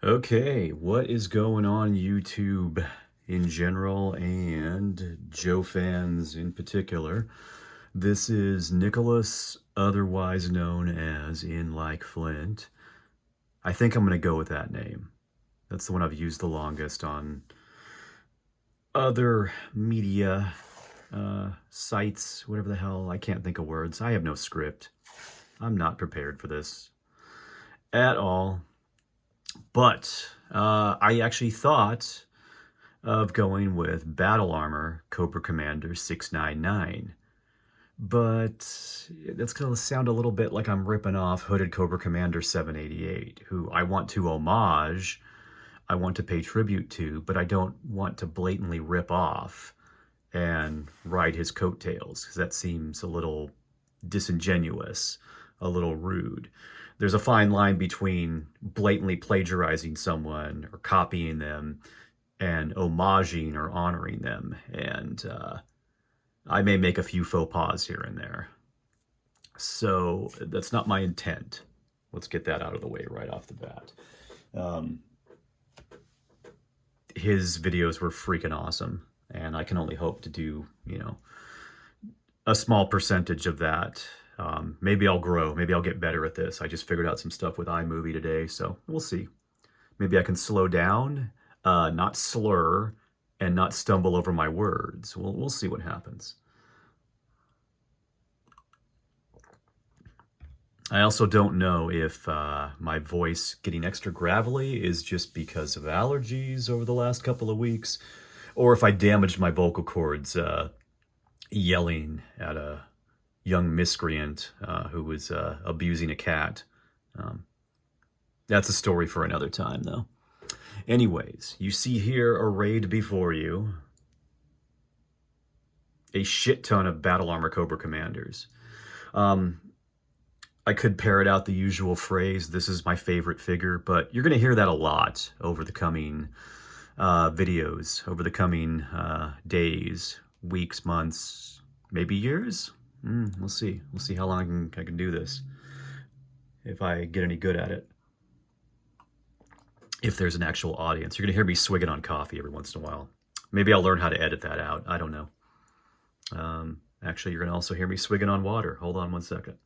Okay, what is going on YouTube in general and Joe fans in particular? This is Nicholas, otherwise known as In Like Flint. I think I'm going to go with that name. That's the one I've used the longest on other media sites, whatever the hell. I can't think of words. I have no script. I'm not prepared for this at all. But I actually thought of going with Battle Armor Cobra Commander 699. But that's going to sound a little bit like I'm ripping off Hooded Cobra Commander 788, who I want to homage, I want to pay tribute to, but I don't want to blatantly rip off and ride his coattails, because that seems a little disingenuous, a little rude. There's a fine line between blatantly plagiarizing someone or copying them and homaging or honoring them. And I may make a few faux pas here and there. So that's not my intent. Let's get that out of the way right off the bat. His videos were freaking awesome, and I can only hope to do, a small percentage of that. Maybe I'll grow. Maybe I'll get better at this. I just figured out some stuff with iMovie today, so we'll see. Maybe I can slow down, not slur, and not stumble over my words. We'll see what happens. I also don't know if my voice getting extra gravelly is just because of allergies over the last couple of weeks, or if I damaged my vocal cords yelling at a young miscreant who was abusing a cat. That's a story for another time, though. Anyways, you see here arrayed before you a shit ton of Battle Armor Cobra Commanders. I could parrot out the usual phrase, "This is my favorite figure," but you're going to hear that a lot over the coming videos, over the coming days, weeks, months, maybe years. We'll see. We'll see how long I can do this, if I get any good at it. If there's an actual audience. You're going to hear me swigging on coffee every once in a while. Maybe I'll learn how to edit that out. I don't know. Actually, you're going to also hear me swigging on water. Hold on one second.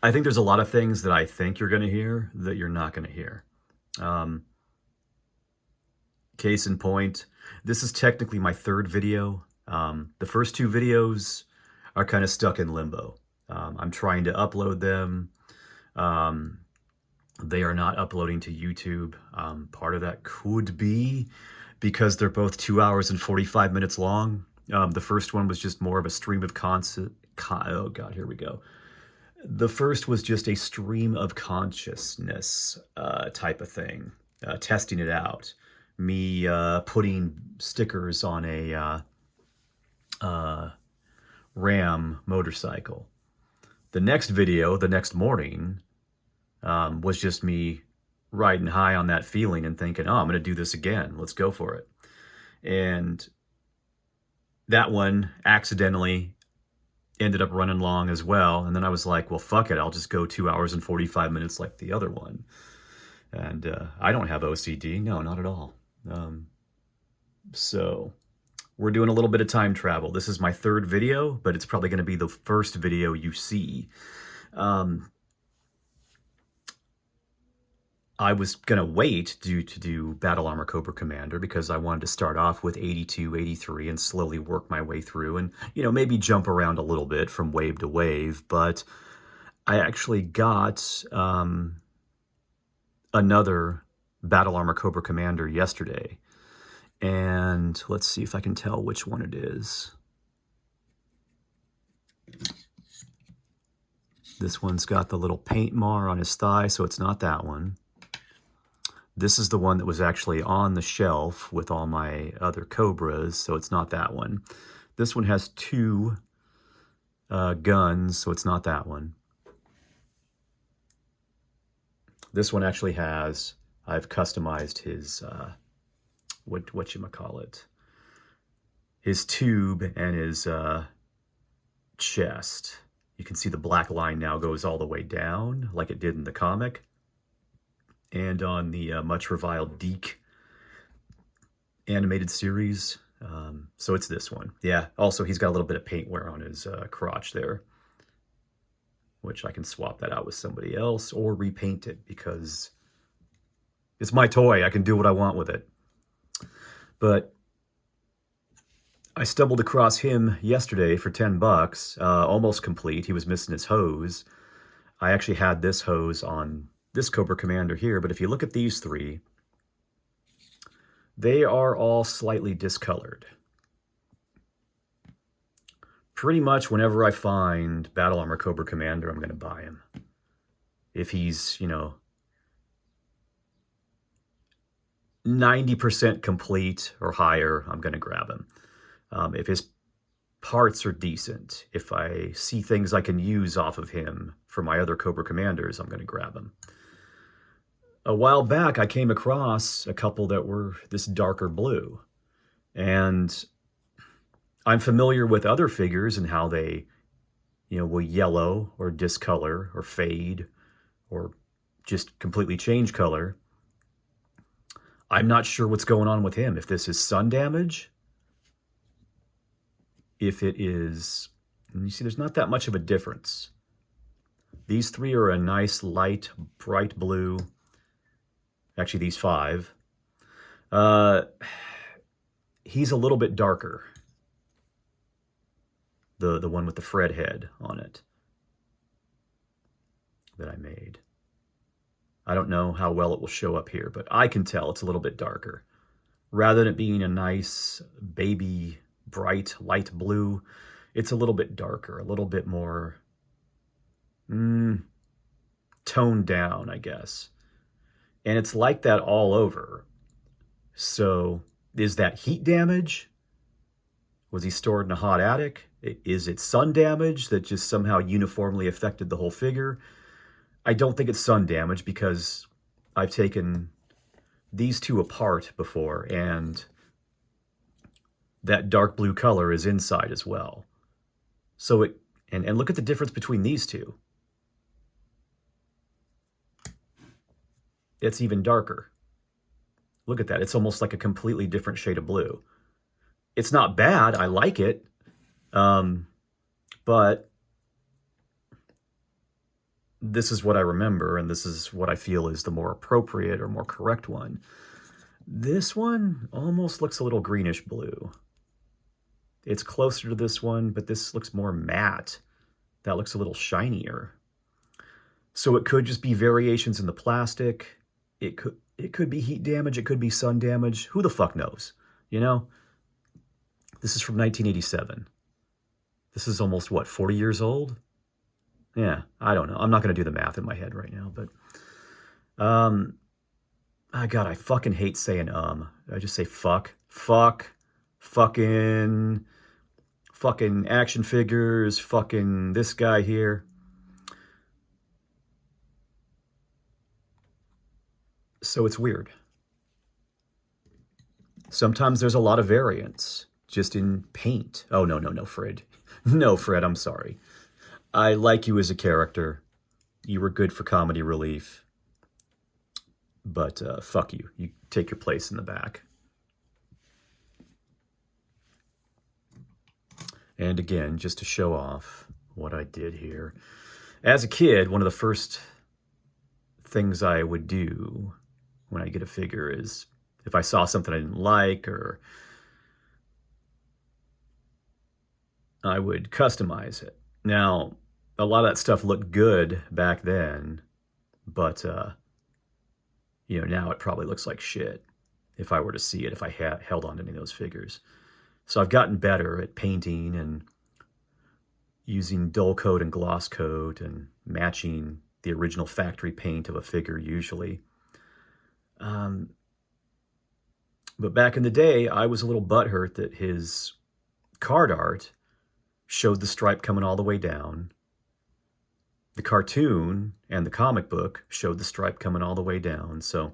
I think there's a lot of things that I think you're going to hear that you're not going to hear. Case in point, this is technically my third video. The first two videos are kind of stuck in limbo. I'm trying to upload them. They are not uploading to YouTube. Part of that could be because they're both 2 hours and 45 minutes long. The first one was just more of a stream of oh God, here we go. The first was just a stream of consciousness type of thing, testing it out. Me putting stickers on a Ram motorcycle. The next video, the next morning, was just me riding high on that feeling and thinking, oh, I'm going to do this again. Let's go for it. And that one accidentally ended up running long as well. And then I was like, well, fuck it. I'll just go 2 hours and 45 minutes like the other one. And I don't have OCD. No, not at all. So we're doing a little bit of time travel. This is my third video, but it's probably going to be the first video you see. I was going to wait to do Battle Armor Cobra Commander because I wanted to start off with 82, 83 and slowly work my way through and, maybe jump around a little bit from wave to wave. But I actually got another Battle Armor Cobra Commander yesterday. And let's see if I can tell which one it is. This one's got the little paint mar on his thigh, so it's not that one. This is the one that was actually on the shelf with all my other Cobras, so it's not that one. This one has two guns, so it's not that one. This one actually has, I've customized his, whatchamacallit, his tube and his chest. You can see the black line now goes all the way down like it did in the comic. And on the much reviled Deke animated series. So it's this one. Yeah, also he's got a little bit of paint wear on his crotch there, which I can swap that out with somebody else or repaint it because it's my toy. I can do what I want with it. But I stumbled across him yesterday for 10 bucks, almost complete. He was missing his hose. I actually had this hose on this Cobra Commander here, but if you look at these three, they are all slightly discolored. Pretty much whenever I find Battle Armor Cobra Commander, I'm going to buy him. If he's, 90% complete or higher, I'm going to grab him. If his parts are decent, if I see things I can use off of him for my other Cobra Commanders, I'm going to grab him. A while back, I came across a couple that were this darker blue. And I'm familiar with other figures and how they, will yellow or discolor or fade or just completely change color. I'm not sure what's going on with him. If this is sun damage, if it is, and you see there's not that much of a difference. These three are a nice light, bright blue. Actually, these five. He's a little bit darker. The one with the Fred head on it that I made. I don't know how well it will show up here, but I can tell it's a little bit darker. Rather than it being a nice baby, bright, light blue, it's a little bit darker, a little bit more toned down, I guess. And it's like that all over. So is that heat damage? Was he stored in a hot attic? Is it sun damage that just somehow uniformly affected the whole figure? I don't think it's sun damage because I've taken these two apart before and that dark blue color is inside as well. So and look at the difference between these two. It's even darker. Look at that. It's almost like a completely different shade of blue. It's not bad. I like it. But this is what I remember, and this is what I feel is the more appropriate or more correct one. This one almost looks a little greenish blue. It's closer to this one, but this looks more matte. That looks a little shinier. So it could just be variations in the plastic. It could be heat damage. It could be sun damage. Who the fuck knows? This is from 1987. This is almost, 40 years old? Yeah, I don't know. I'm not going to do the math in my head right now, but... God, I fucking hate saying I just say fuck. Fuck. Fucking action figures. Fucking this guy here. So it's weird. Sometimes there's a lot of variance just in paint. Oh, no, Fred. No, Fred, I'm sorry. I like you as a character. You were good for comedy relief. But fuck you. You take your place in the back. And again, just to show off what I did here. As a kid, one of the first things I would do when I get a figure is if I saw something I didn't like, or I would customize it. Now, a lot of that stuff looked good back then, but now it probably looks like shit if I were to see it, if I held on to any of those figures. So I've gotten better at painting and using dull coat and gloss coat and matching the original factory paint of a figure usually. But back in the day, I was a little butthurt that his card art showed the stripe coming all the way down. The cartoon and the comic book showed the stripe coming all the way down. So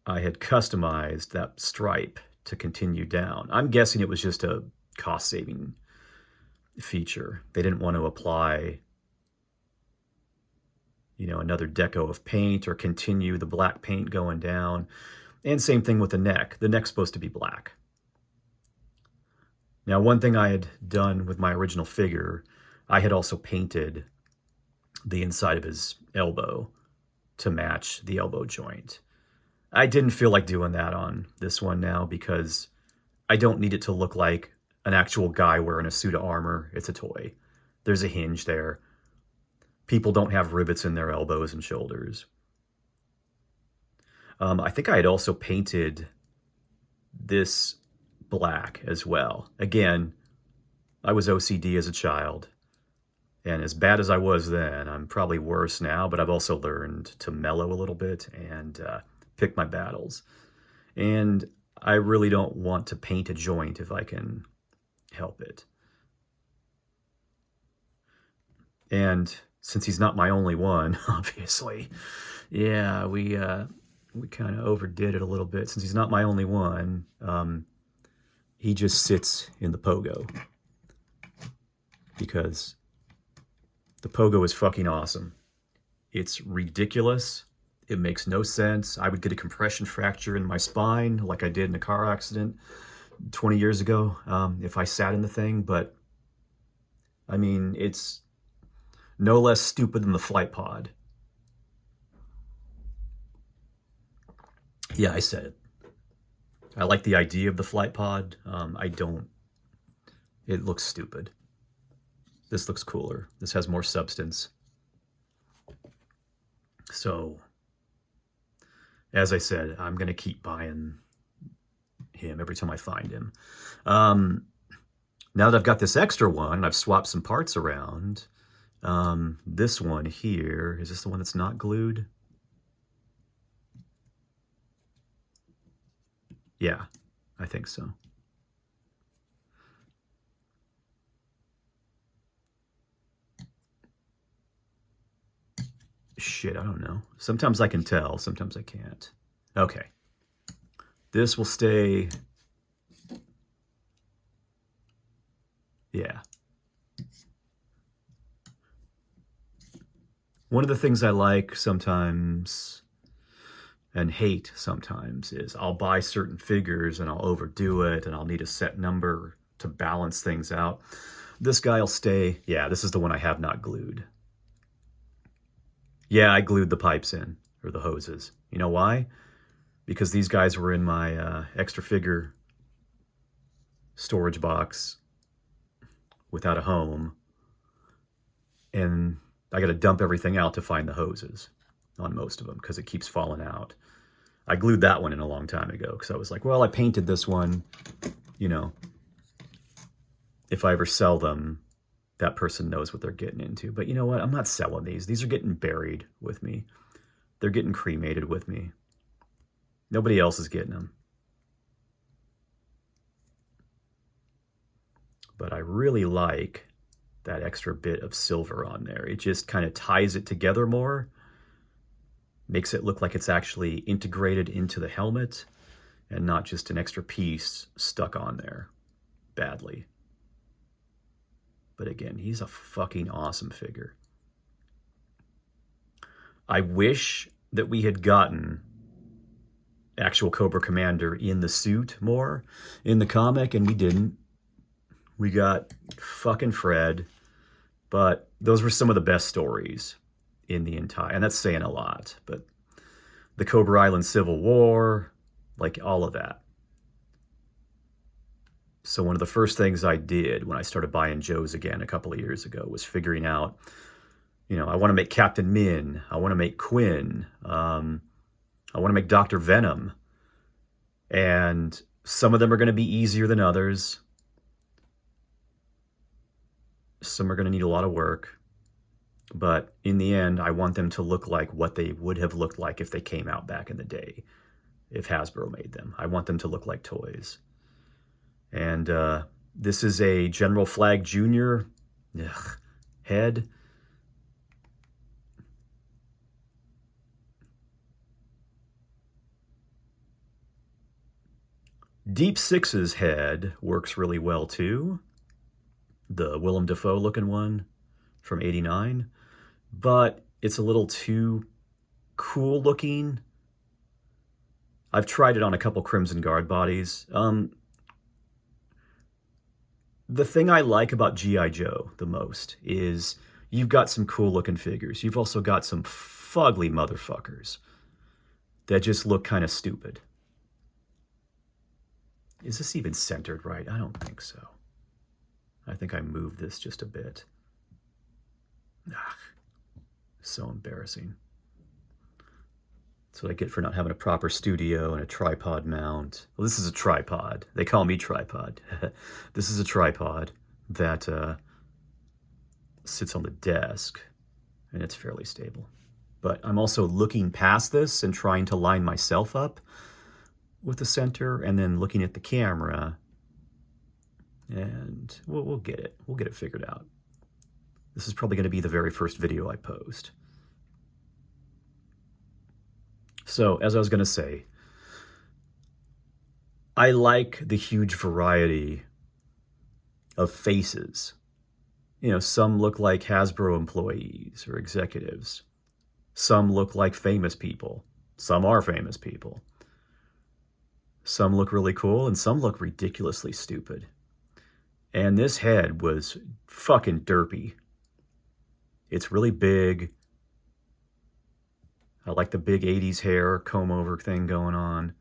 I had customized that stripe to continue down. I'm guessing it was just a cost-saving feature. They didn't want to apply, you know, another deco of paint or continue the black paint going down. And same thing with the neck. The neck's supposed to be black. Now, one thing I had done with my original figure, I had also painted the inside of his elbow to match the elbow joint. I didn't feel like doing that on this one now because I don't need it to look like an actual guy wearing a suit of armor. It's a toy. There's a hinge there. People don't have rivets in their elbows and shoulders. I think I had also painted this black as well. Again, I was OCD as a child. And as bad as I was then, I'm probably worse now, but I've also learned to mellow a little bit and pick my battles. And I really don't want to paint a joint if I can help it. And since he's not my only one, obviously, yeah, we kind of overdid it a little bit. Since he's not my only one, he just sits in the pogo because the pogo is fucking awesome. It's ridiculous. It makes no sense. I would get a compression fracture in my spine like I did in a car accident 20 years ago if I sat in the thing. But, I mean, it's no less stupid than the flight pod. Yeah, I said it. I like the idea of the flight pod. I don't. It looks stupid. This looks cooler. This has more substance. So, as I said, I'm going to keep buying him every time I find him. Now that I've got this extra one, I've swapped some parts around. This one here, is this the one that's not glued? Yeah, I think so. Shit, I don't know. Sometimes I can tell, sometimes I can't. Okay. This will stay. Yeah. One of the things I like sometimes and hate sometimes is I'll buy certain figures and I'll overdo it and I'll need a set number to balance things out. This guy will stay. Yeah, this is the one I have not glued. Yeah, I glued the pipes in, or the hoses. You know why? Because these guys were in my extra figure storage box without a home. And I got to dump everything out to find the hoses on most of them because it keeps falling out. I glued that one in a long time ago because I was like, well, I painted this one, you know, if I ever sell them, that person knows what they're getting into. But you know what? I'm not selling these. These are getting buried with me. They're getting cremated with me. Nobody else is getting them. But I really like that extra bit of silver on there. It just kind of ties it together more. Makes it look like it's actually integrated into the helmet and not just an extra piece stuck on there badly. But again, he's a fucking awesome figure. I wish that we had gotten actual Cobra Commander in the suit more in the comic, and we didn't. We got fucking Fred, but those were some of the best stories in the entire, and that's saying a lot, but the Cobra Island Civil War, like all of that. So one of the first things I did when I started buying Joes again a couple of years ago was figuring out, you know, I want to make Captain Min, I want to make Quinn, I want to make Dr. Venom, and some of them are going to be easier than others. Some are going to need a lot of work, but in the end, I want them to look like what they would have looked like if they came out back in the day, if Hasbro made them. I want them to look like toys. And this is a General Flag Jr. Head. Deep Six's head works really well too. the Willem Dafoe looking one from '89, but it's a little too cool looking. I've tried it on a couple Crimson Guard bodies. The thing I like about G.I. Joe the most is you've got some cool looking figures. You've also got some fugly motherfuckers that just look kind of stupid. Is this even centered right? I don't think so. I think I moved this just a bit. Ah, so embarrassing. That's what I get for not having a proper studio and a tripod mount. Well, this is a tripod. They call me tripod. This is a tripod that sits on the desk, and it's fairly stable. But I'm also looking past this and trying to line myself up with the center, and then looking at the camera, and we'll get it. We'll get it figured out. This is probably going to be the very first video I post. So, as I was going to say, I like the huge variety of faces. You know, some look like Hasbro employees or executives. Some look like famous people. Some are famous people. Some look really cool, and some look ridiculously stupid. And this head was fucking derpy. It's really big. I like the big 80s hair comb over thing going on.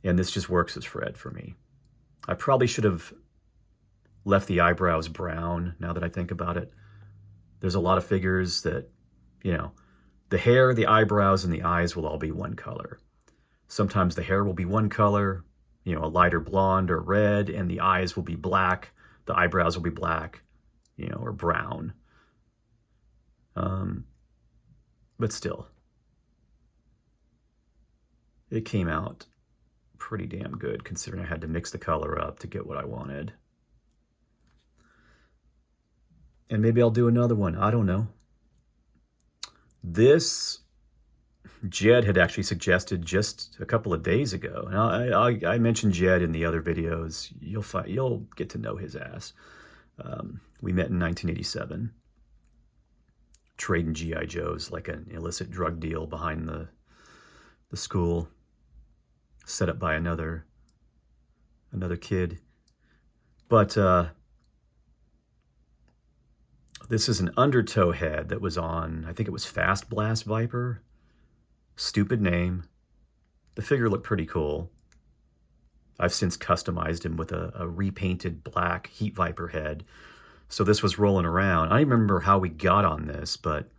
And this just works as Fred for me. I probably should have left the eyebrows brown now that I think about it. There's a lot of figures that, you know, the hair, the eyebrows, and the eyes will all be one color. Sometimes the hair will be one color, you know, a lighter blonde or red, and the eyes will be black. The eyebrows will be black, you know, or brown. But still, it came out pretty damn good considering I had to mix the color up to get what I wanted. And maybe I'll do another one. I don't know. This Jed had actually suggested just a couple of days ago. And I mentioned Jed in the other videos. You'll get to know his ass. We met in 1987. Trading G.I. Joes like an illicit drug deal behind the school, set up by another kid. But this is an Undertow head that was on, I think it was Fast Blast Viper. Stupid name. The figure looked pretty cool. I've since customized him with a repainted black Heat Viper head. So this was rolling around. I don't remember how we got on this, but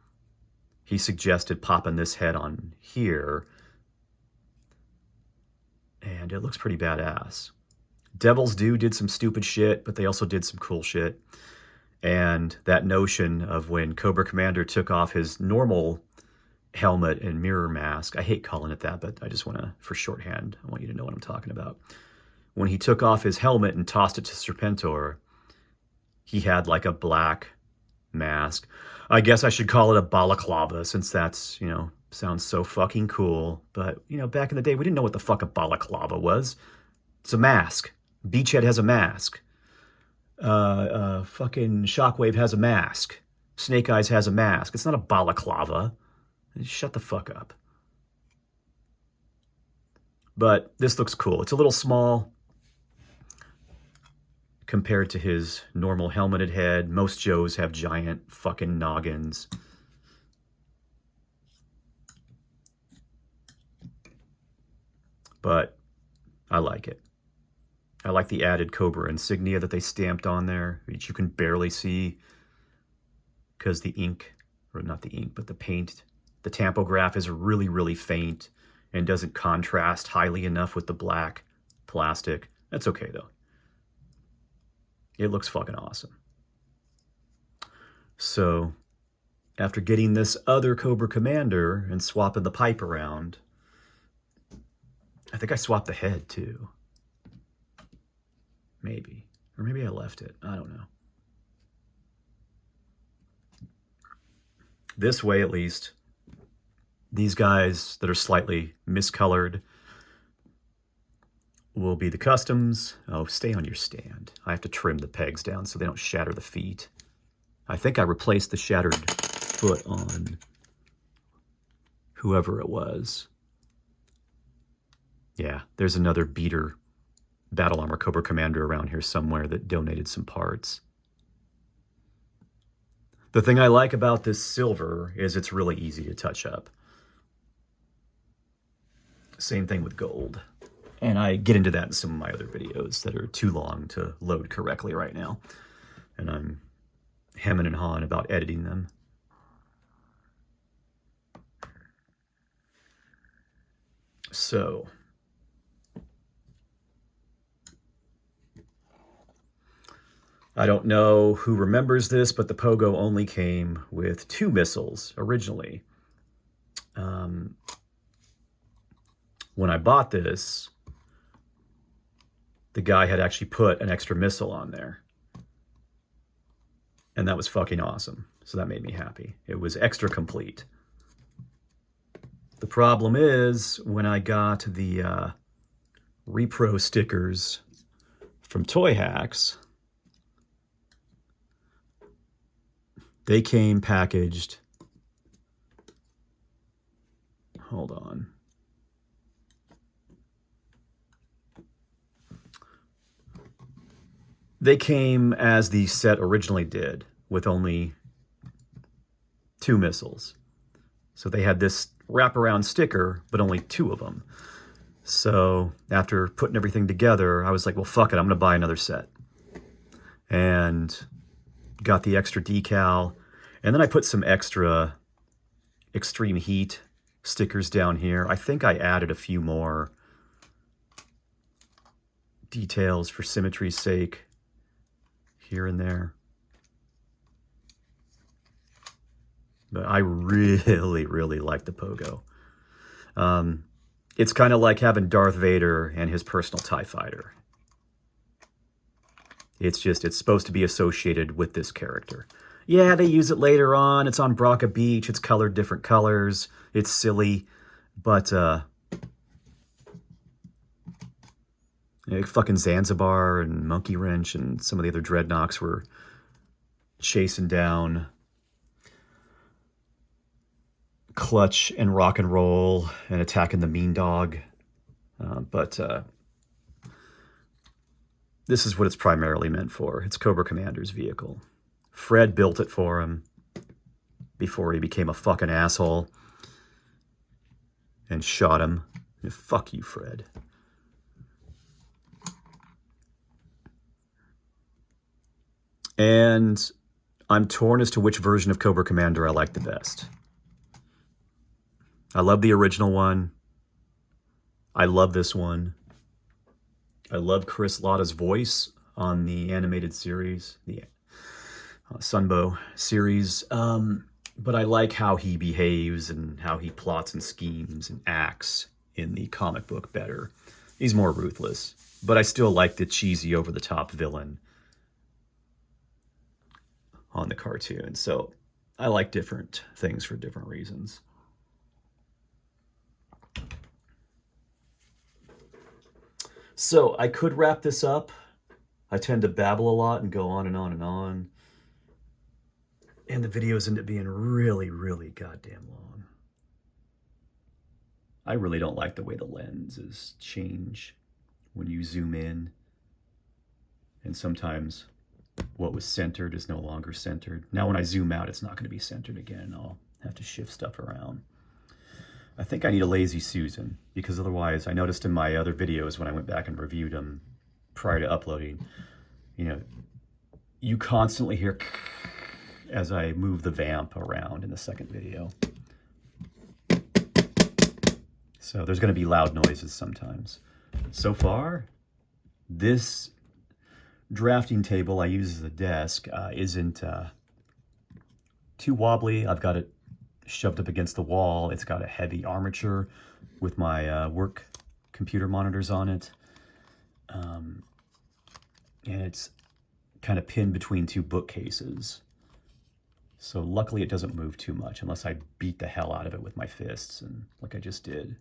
he suggested popping this head on here. And it looks pretty badass. Devil's Due did some stupid shit, but they also did some cool shit. And that notion of when Cobra Commander took off his normal helmet and mirror mask, I hate calling it that, but I just want to, for shorthand, I want you to know what I'm talking about. When he took off his helmet and tossed it to Serpentor, he had like a black mask. I guess I should call it a balaclava since that's, you know, sounds so fucking cool. But, you know, back in the day, we didn't know what the fuck a balaclava was. It's a mask. Beachhead has a mask. Fucking Shockwave has a mask. Snake Eyes has a mask. It's not a balaclava. Shut the fuck up. But this looks cool. It's a little small compared to his normal helmeted head. Most Joes have giant fucking noggins. But I like it. I like the added Cobra insignia that they stamped on there, which you can barely see because the ink, or not the ink, but the paint, the tampograph is really, really faint and doesn't contrast highly enough with the black plastic. That's okay, though. It looks fucking awesome. So, after getting this other Cobra Commander and swapping the pipe around, I think I swapped the head, too. Maybe. Or maybe I left it. I don't know. This way, at least, these guys that are slightly miscolored will be the customs. Oh, stay on your stand. I have to trim the pegs down so they don't shatter the feet. I think I replaced the shattered foot on whoever it was. Yeah, there's another beater Battle Armor Cobra Commander around here somewhere that donated some parts. The thing I like about this silver is it's really easy to touch up. Same thing with gold. And I get into that in some of my other videos that are too long to load correctly right now. And I'm hemming and hawing about editing them. So, I don't know who remembers this, but the Pogo only came with 2 missiles originally. When I bought this, the guy had actually put an extra missile on there. And that was fucking awesome. So that made me happy. It was extra complete. The problem is, when I got the repro stickers from Toy Hacks, they came packaged. Hold on. They came as the set originally did, with only 2 missiles. So they had this wraparound sticker, but only 2 of them. So after putting everything together, I was like, well, fuck it, I'm going to buy another set. And got the extra decal. And then I put some extra extreme heat stickers down here. I think I added a few more details for symmetry's sake here and there. But I really, really like the Pogo. It's kind of like having Darth Vader and his personal TIE fighter. It's supposed to be associated with this character. Yeah, they use it later on. It's on Braca Beach. It's colored different colors. It's silly. But, fucking Zanzibar and Monkey Wrench and some of the other Dreadnoks were chasing down Clutch and Rock and Roll and attacking the Mean Dog. But this is what it's primarily meant for. It's Cobra Commander's vehicle. Fred built it for him before he became a fucking asshole and shot him. Fuck you, Fred. And I'm torn as to which version of Cobra Commander I like the best. I love the original one. I love this one. I love Chris Latta's voice on the animated series, the Sunbow series. But I like how he behaves and how he plots and schemes and acts in the comic book better. He's more ruthless, but I still like the cheesy, over-the-top villain on the cartoon. So I like different things for different reasons. So I could wrap this up. I tend to babble a lot and go on and on and on. And the videos end up being really, really goddamn long. I really don't like the way the lenses change when you zoom in. And sometimes what was centered is no longer centered. Now when I zoom out, it's not going to be centered again. I'll have to shift stuff around. I think I need a lazy Susan, because otherwise I noticed in my other videos when I went back and reviewed them prior to uploading, you constantly hear as I move the vamp around in the second video. So there's going to be loud noises sometimes. So far, this drafting table I use as a desk isn't too wobbly. I've got it shoved up against the wall. It's got a heavy armature with my work computer monitors on it. And it's kind of pinned between 2 bookcases. So luckily it doesn't move too much unless I beat the hell out of it with my fists, and like I just did.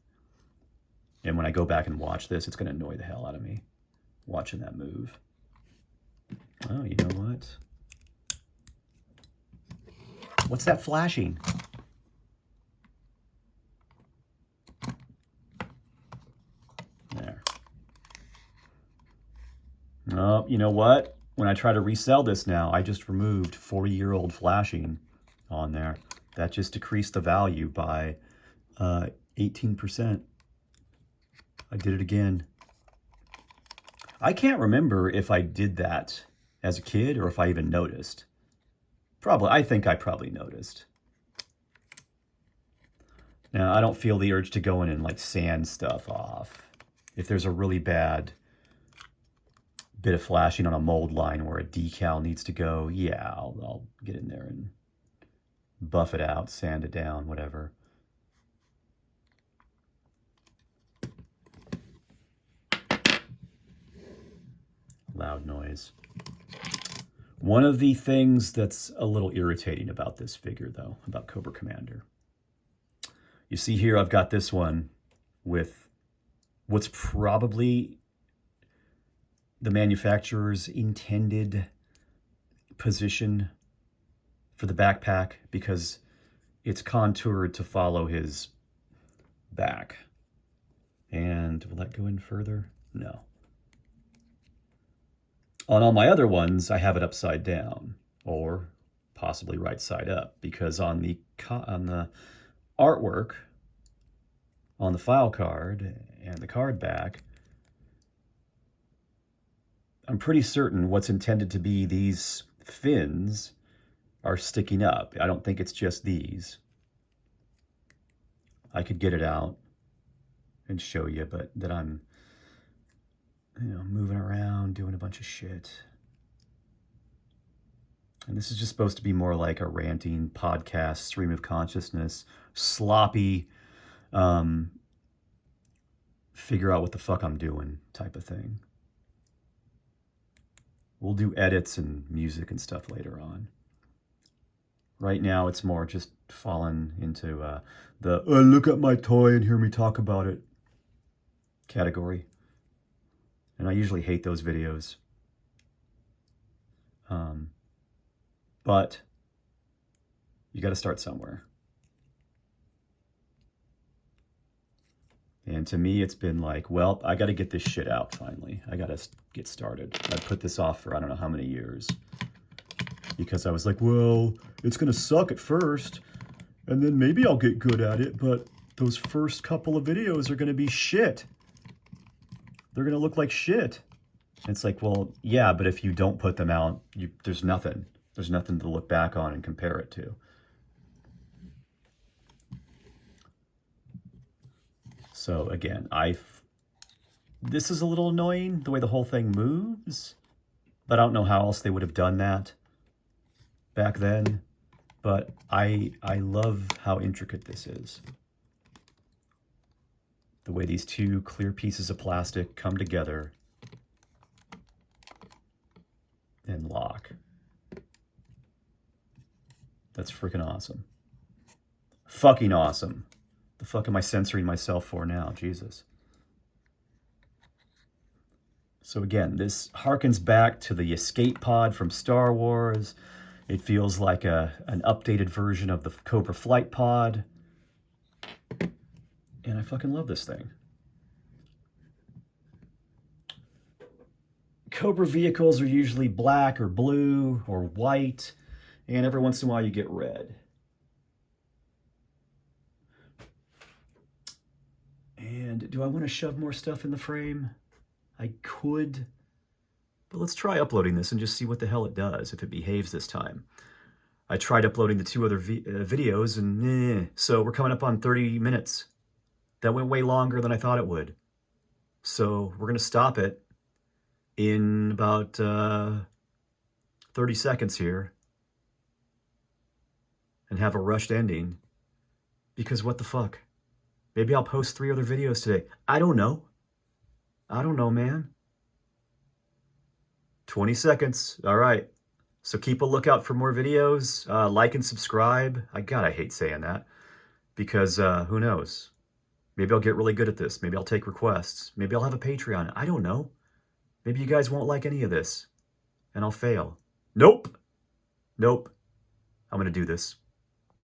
And when I go back and watch this, it's going to annoy the hell out of me watching that move. Oh, you know what? What's that flashing? There. Oh, you know what? When I try to resell this now, I just removed 40-year-old flashing on there. That just decreased the value by 18%. I did it again. I can't remember if I did that as a kid or if I even noticed. I think I probably noticed. Now, I don't feel the urge to go in and like sand stuff off. If there's a really bad bit of flashing on a mold line where a decal needs to go, yeah, I'll get in there and buff it out, sand it down, whatever. Loud noise. One of the things that's a little irritating about this figure, though, about Cobra Commander. You see here, I've got this one with what's probably the manufacturer's intended position for the backpack, because it's contoured to follow his back. And will that go in further? No. On all my other ones, I have it upside down, or possibly right side up, because on the artwork, on the file card and the card back, I'm pretty certain what's intended to be these fins are sticking up. I don't think it's just these. I could get it out and show you, but that I'm moving around, doing a bunch of shit. And this is just supposed to be more like a ranting podcast, stream of consciousness, sloppy, figure out what the fuck I'm doing type of thing. We'll do edits and music and stuff later on. Right now, it's more just falling into the look at my toy and hear me talk about it category. And I usually hate those videos. But you got to start somewhere. And to me, it's been like, well, I got to get this shit out finally. I got to get started. I put this off for I don't know how many years. Because I was like, well, it's going to suck at first. And then maybe I'll get good at it. But those first couple of videos are going to be shit. They're going to look like shit. And it's like, well, yeah, but if you don't put them out, there's nothing. There's nothing to look back on and compare it to. So again, this is a little annoying, the way the whole thing moves. But I don't know how else they would have done that back then. But I love how intricate this is. The way these two clear pieces of plastic come together and lock. That's freaking awesome. Fucking awesome. The fuck am I censoring myself for now? Jesus. So again, this harkens back to the escape pod from Star Wars. It feels like an updated version of the Cobra flight pod. And I fucking love this thing. Cobra vehicles are usually black or blue or white, and every once in a while you get red. And do I want to shove more stuff in the frame? I could, but let's try uploading this and just see what the hell it does, if it behaves this time. I tried uploading the two other videos, and so we're coming up on 30 minutes. That went way longer than I thought it would. So we're going to stop it in about 30 seconds here and have a rushed ending, because what the fuck? Maybe I'll post 3 other videos today. I don't know. I don't know, man. 20 seconds. All right. So keep a lookout for more videos. Like and subscribe. I hate saying that, because who knows? Maybe I'll get really good at this. Maybe I'll take requests. Maybe I'll have a Patreon. I don't know. Maybe you guys won't like any of this, and I'll fail. Nope. Nope. I'm going to do this.